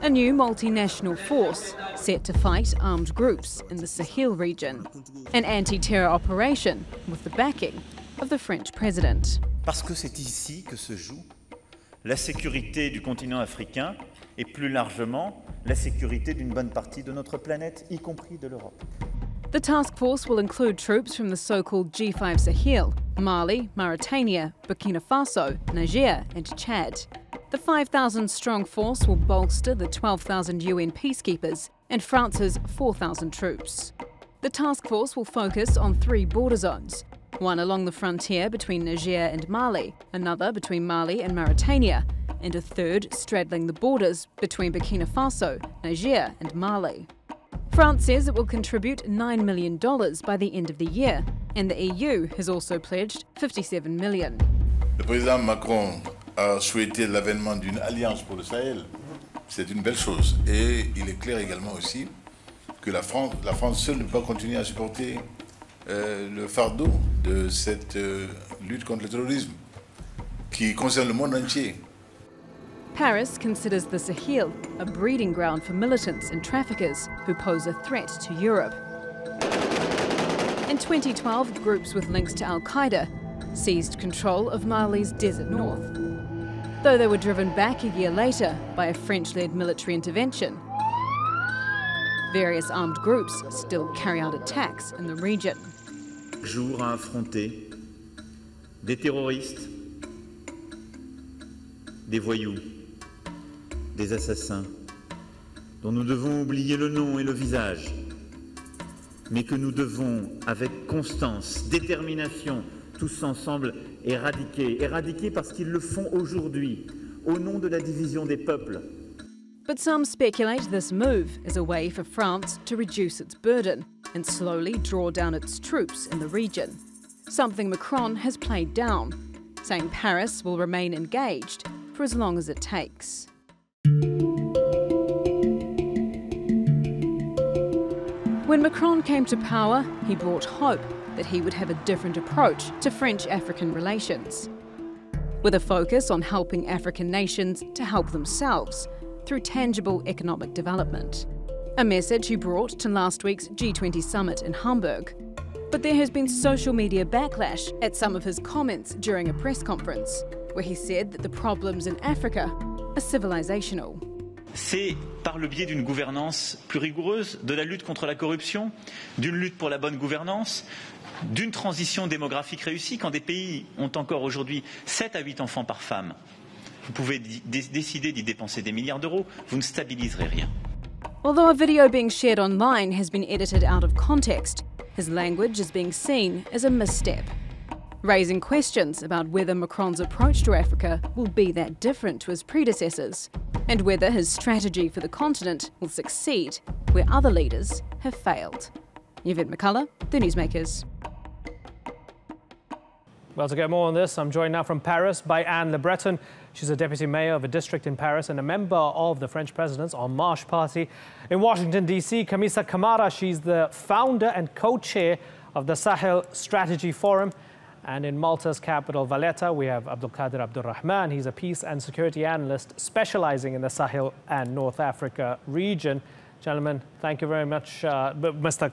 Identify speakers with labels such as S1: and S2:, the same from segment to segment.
S1: a new multinational force set to fight armed groups in the Sahel region, an anti-terror operation with the backing of the French president.
S2: Parce que c'est ici que se joue la sécurité du continent africain et plus largement la sécurité d'une bonne partie de notre planète, y compris de l'Europe.
S1: The task force will include troops from the so-called G5 Sahel, Mali, Mauritania, Burkina Faso, Niger and Chad. The 5,000-strong force will bolster the 12,000 UN peacekeepers and France's 4,000 troops. The task force will focus on 3 border zones, one along the frontier between Niger and Mali, another between Mali and Mauritania, and a third straddling the borders between Burkina Faso, Niger and Mali. France says it will contribute $9 million by the end of the year, and the EU has also pledged $57 million.
S3: Le président Macron a souhaité l'avènement d'une alliance pour le Sahel. C'est une belle chose. Et il est clair également aussi que la France seule ne peut pas continuer à supporter le fardeau de cette lutte contre le terrorisme qui concerne le monde entier.
S1: Paris considers the Sahel a breeding ground for militants and traffickers who pose a threat to Europe. In 2012, groups with links to Al-Qaeda seized control of Mali's desert north, though they were driven back a year later by a French-led military intervention. Various armed groups still carry out attacks in the region.
S2: Jour à affronter des terroristes, des voyous, des assassins, dont nous devons oublier le nom et le visage, mais que nous devons, avec constance, détermination, tous ensemble, éradiquer. Éradiquer parce qu'ils le font aujourd'hui, au nom de la division des peuples.
S1: But some speculate this move is a way for France to reduce its burden and slowly draw down its troops in the region, something Macron has played down, saying Paris will remain engaged for as long as it takes. When Macron came to power, he brought hope that he would have a different approach to French-African relations, with a focus on helping African nations to help themselves through tangible economic development. A message he brought to last week's G20 summit in Hamburg. But there has been social media backlash at some of his comments during a press conference, where he said that the problems in Africa are civilizational.
S4: C'est par le biais d'une gouvernance plus rigoureuse, de la lutte contre la corruption, d'une lutte pour la bonne gouvernance, d'une transition démographique réussie. Quand des pays ont encore aujourd'hui 7 à 8 enfants par femme, vous pouvez décider d'y dépenser des milliards d'euros, vous ne stabiliserez rien.
S1: Although a video being shared online has been edited out of context, his language is being seen as a misstep, raising questions about whether Macron's approach to Africa will be that different to his predecessors, and whether his strategy for the continent will succeed where other leaders have failed. Yvette McCullough, The Newsmakers.
S5: Well, to get more on this, I'm joined now from Paris by Anne Le Breton. She's a deputy mayor of a district in Paris and a member of the French president's En Marche party. In Washington, D.C., Camisa Camara, she's the founder and co-chair of the Sahel Strategy Forum. And in Malta's capital, Valletta, we have Abdulkadir Abdulrahman. He's a peace and security analyst specializing in the Sahel and North Africa region. Gentlemen, thank you very much, Mr.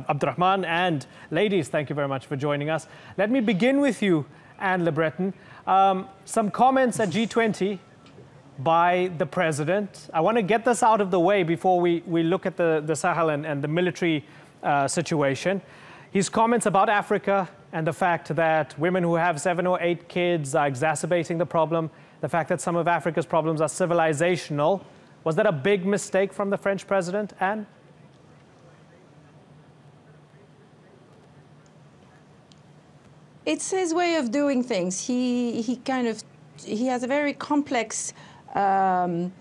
S5: Abdulrahman, and ladies, thank you very much for joining us. Let me begin with you, Anne Le Breton. Some comments at G20 by the president. I want to get this out of the way before we look at the Sahel and the military situation. His comments about Africa and the fact that women who have 7 or 8 kids are exacerbating the problem, the fact that some of Africa's problems are civilizational. Was that a big mistake from the French president, Anne?
S6: It's his way of doing things. He has a very complex mind,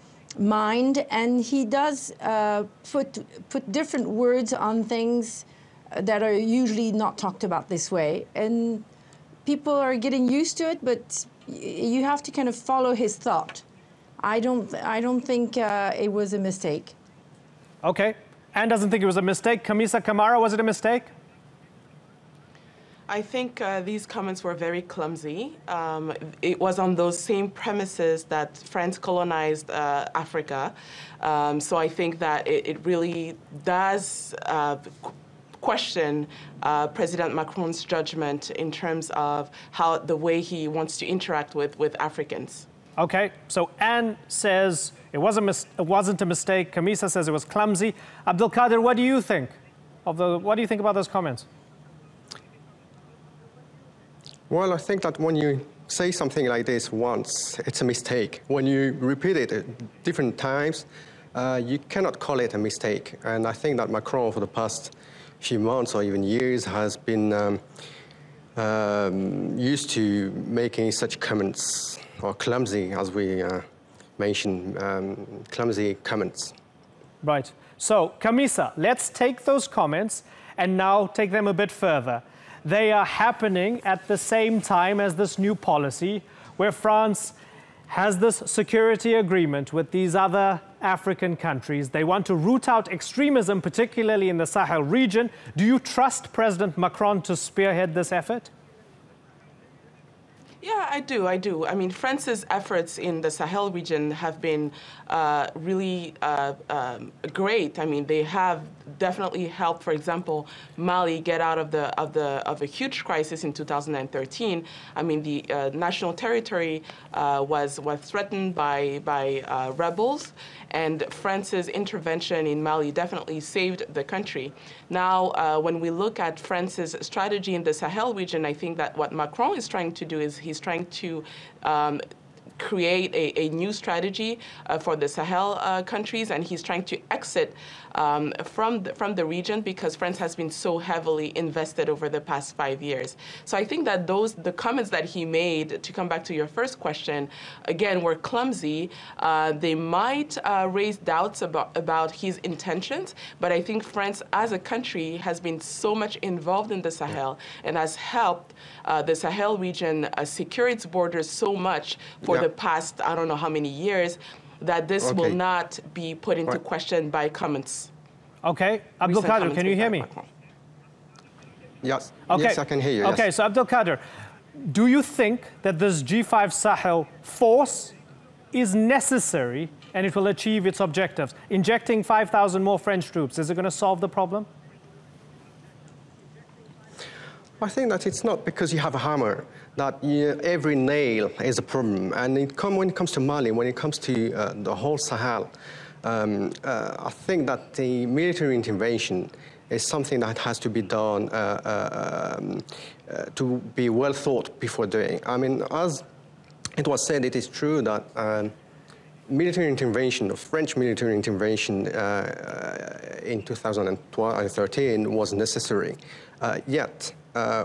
S6: and he does put different words on things that are usually not talked about this way. And people are getting used to it, but you have to kind of follow his thought. I don't think it was a mistake.
S5: Okay. Anne doesn't think it was a mistake. Camisa Camara, was it a mistake?
S7: I think these comments were very clumsy. It was on those same premises that France colonized Africa. So I think that it really does question President Macron's judgment in terms of how the way he wants to interact with Africans.
S5: Okay, so Anne says it wasn't a mistake. Kamisa says it was clumsy. Abdulkader, what do you think about those comments?
S8: Well, I think that when you say something like this once, it's a mistake. When you repeat it at different times, you cannot call it a mistake. And I think that Macron, for the past few months or even years, has been used to making such comments, or clumsy, as we mentioned, clumsy comments.
S5: Right. So, Kamisa, let's take those comments and now take them a bit further. They are happening at the same time as this new policy, where France has this security agreement with these other African countries. They want to root out extremism, particularly in the Sahel region. Do you trust President Macron to spearhead this effort?
S7: Yeah, I do. I mean, France's efforts in the Sahel region have been really great. I mean, they have definitely helped, for example, Mali get out of a huge crisis in 2013. I mean, the national territory was threatened by rebels, and France's intervention in Mali definitely saved the country. Now, when we look at France's strategy in the Sahel region, I think that what Macron is trying to do is he's trying to create a new strategy for the Sahel countries, and he's trying to exit from the region because France has been so heavily invested over the past 5 years. So I think that the comments that he made, to come back to your first question, again, were clumsy. They might raise doubts about his intentions, but I think France as a country has been so much involved in the Sahel and has helped the Sahel region secure its borders so much for the past, I don't know how many years, that this will not be put into question by comments.
S5: Okay. Abdulkader, can you hear me?
S8: Yes.
S5: Okay.
S8: Yes, I can hear you.
S5: Okay,
S8: yes.
S5: so Abdulkader, do you think that this G5 Sahel force is necessary and it will achieve its objectives? Injecting 5,000 more French troops, is it going to solve the problem?
S8: I think that it's not because you have a hammer that every nail is a problem. And when it comes to Mali, when it comes to the whole Sahel, I think that the military intervention is something that has to be done to be well thought before doing. I mean, as it was said, it is true that military intervention, French military intervention in 2013 was necessary. Yet,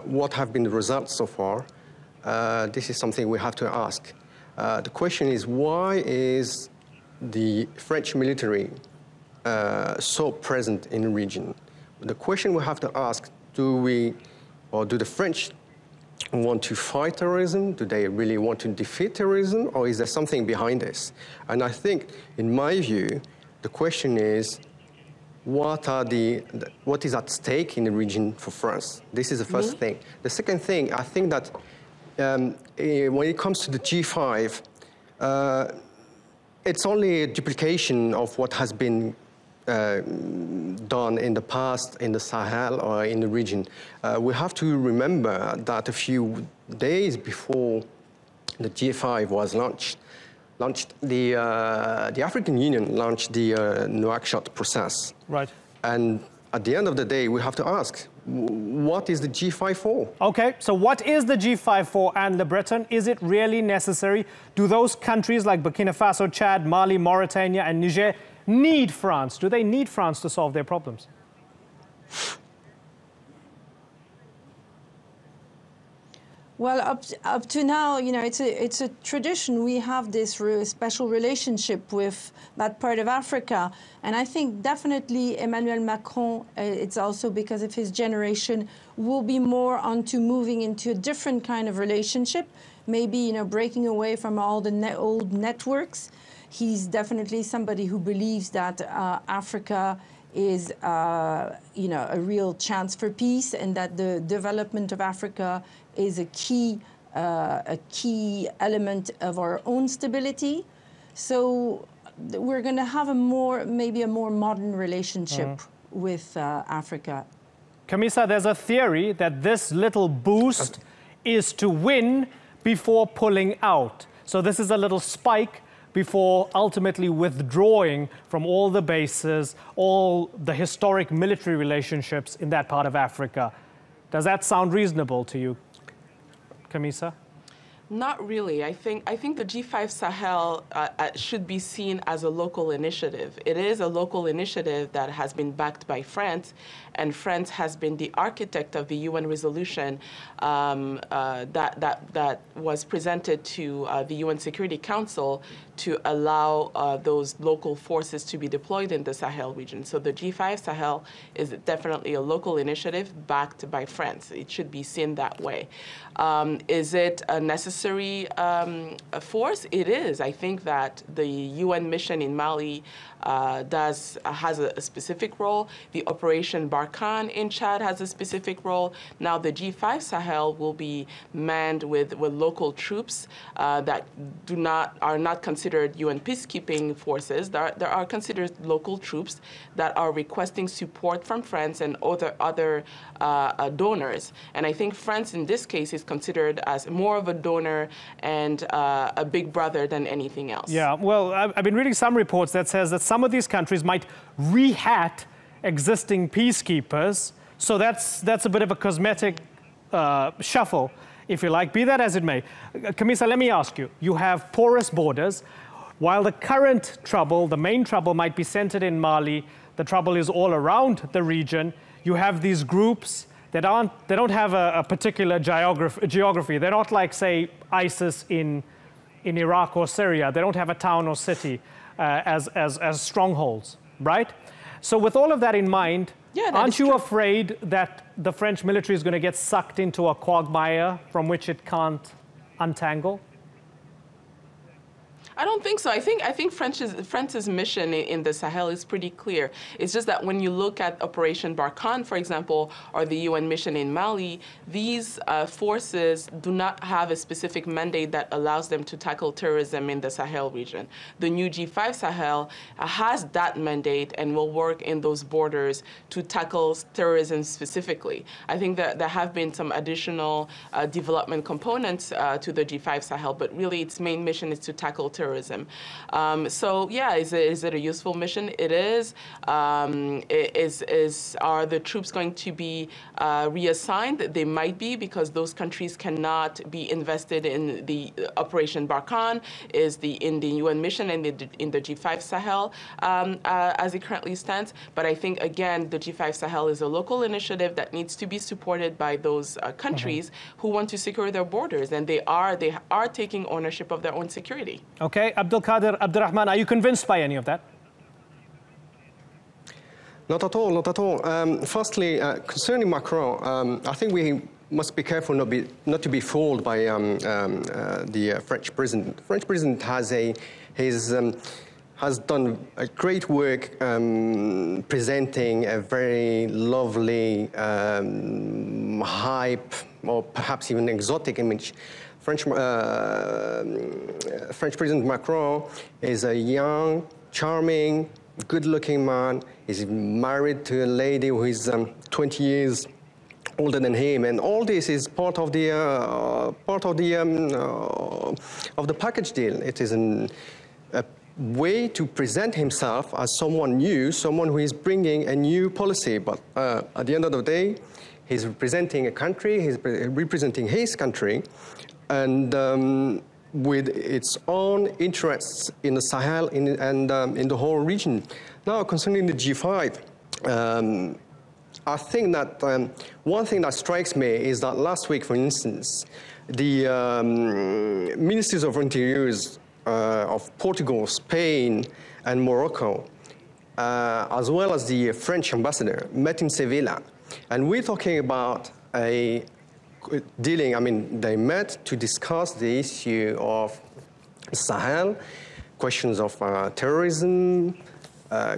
S8: what have been the results so far? This is something we have to ask. The question is, why is the French military so present in the region? The question we have to ask, do the French want to fight terrorism? Do they really want to defeat terrorism? Or is there something behind this? And I think, in my view, the question is, what is at stake in the region for France? This is the first thing. The second thing, I think that when it comes to the G5, it's only a duplication of what has been done in the past in the Sahel or in the region. We have to remember that a few days before the G5 was launched, the African Union launched the Nouakchott process.
S5: Right.
S8: And at the end of the day, we have to ask, what is the G5 for?
S5: Okay, so what is the G5 for, Anne Le Breton? Is it really necessary? Do those countries like Burkina Faso, Chad, Mali, Mauritania, and Niger need France? Do they need France to solve their problems?
S6: Well, up to now, you know, it's a tradition. We have this special relationship with that part of Africa. And I think definitely Emmanuel Macron, it's also because of his generation, will be more onto moving into a different kind of relationship, maybe, you know, breaking away from all the old networks. He's definitely somebody who believes that Africa is, a real chance for peace, and that the development of Africa is a key element of our own stability. So we're going to have maybe a more modern relationship with Africa.
S5: Camisa, there's a theory that this little boost is to win before pulling out. So this is a little spike before ultimately withdrawing from all the bases, all the historic military relationships in that part of Africa. Does that sound reasonable to you, Camisa?
S7: Not really. I think the G5 Sahel should be seen as a local initiative. It is a local initiative that has been backed by France, and France has been the architect of the UN resolution that was presented to the UN Security Council to allow those local forces to be deployed in the Sahel region. So the G5 Sahel is definitely a local initiative backed by France. It should be seen that way. Is it a necessary force? It is. I think that the UN mission in Mali has a specific role. The Operation Barkhane in Chad has a specific role. Now the G5 Sahel will be manned with local troops that are not considered UN peacekeeping forces. There are considered local troops that are requesting support from France and other donors. And I think France in this case is considered as more of a donor and a big brother than anything else.
S5: Yeah, well, I've been reading some reports that says that some of these countries might rehat existing peacekeepers. So that's a bit of a cosmetic shuffle, if you like. Be that as it may. Camisa, let me ask you. You have porous borders. While the current trouble, the main trouble, might be centered in Mali, the trouble is all around the region. You have these groups that don't have a particular geography. They're not like, say, ISIS in Iraq or Syria. They don't have a town or city as strongholds, right? So with all of that in mind, aren't you afraid that the French military is going to get sucked into a quagmire from which it can't untangle?
S7: I don't think so. I think France's mission in the Sahel is pretty clear. It's just that when you look at Operation Barkhane, for example, or the UN mission in Mali, these forces do not have a specific mandate that allows them to tackle terrorism in the Sahel region. The new G5 Sahel has that mandate and will work in those borders to tackle terrorism specifically. I think that there have been some additional development components to the G5 Sahel, but really its main mission is to tackle terrorism. So yeah, is it a useful mission? It is. Are the troops going to be reassigned? They might be, because those countries cannot be invested in the Operation Barkhane, in the UN mission and in the G5 Sahel as it currently stands. But I think, again, the G5 Sahel is a local initiative that needs to be supported by those countries who want to secure their borders, and they are taking ownership of their own security.
S5: Okay, Abdelkader Abdurrahman, are you convinced by any of that?
S8: Not at all, not at all. Firstly, concerning Macron, I think we must be careful not to be fooled by the French president. The French president has done a great work presenting a very lovely, hype, or perhaps even exotic image. French President Macron is a young, charming, good-looking man. He's married to a lady who is 20 years older than him, and all this is part of the package deal. It is a way to present himself as someone new, someone who is bringing a new policy. But at the end of the day, he's representing a country. He's representing his country. And with its own interests in the Sahel and in the whole region. Now, concerning the G5, I think that one thing that strikes me is that last week, for instance, the ministers of interiors of Portugal, Spain, and Morocco, as well as the French ambassador, met in Sevilla. And we're talking about they met to discuss the issue of Sahel, questions of terrorism,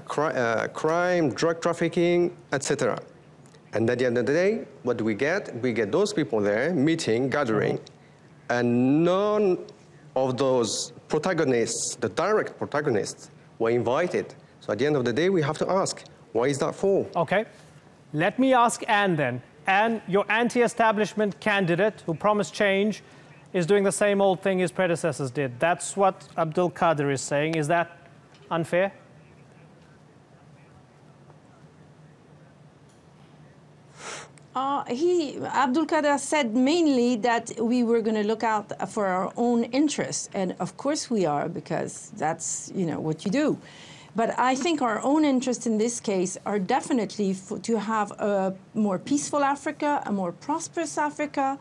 S8: crime, drug trafficking, etc. And at the end of the day, what do we get? We get those people there, meeting, gathering, and none of those protagonists, the direct protagonists, were invited. So at the end of the day, we have to ask, why is that for?
S5: Okay. Let me ask Anne then. Anne, your anti-establishment candidate who promised change is doing the same old thing his predecessors did. That's what Abdul Qadir is saying. Is that unfair?
S6: Abdul Qadir said mainly that we were going to look out for our own interests. And of course we are, because that's, what you do. But I think our own interests in this case are definitely to have a more peaceful Africa, a more prosperous Africa,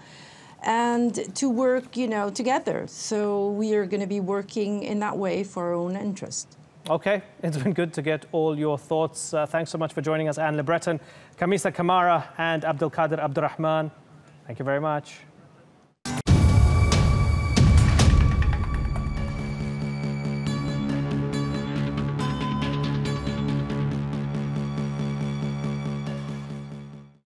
S6: and to work, together. So we are going to be working in that way for our own interest.
S5: Okay, it's been good to get all your thoughts. Thanks so much for joining us, Anne Le Breton, Kamisa Kamara, and Abdul Qadir Abdurrahman. Thank you very much.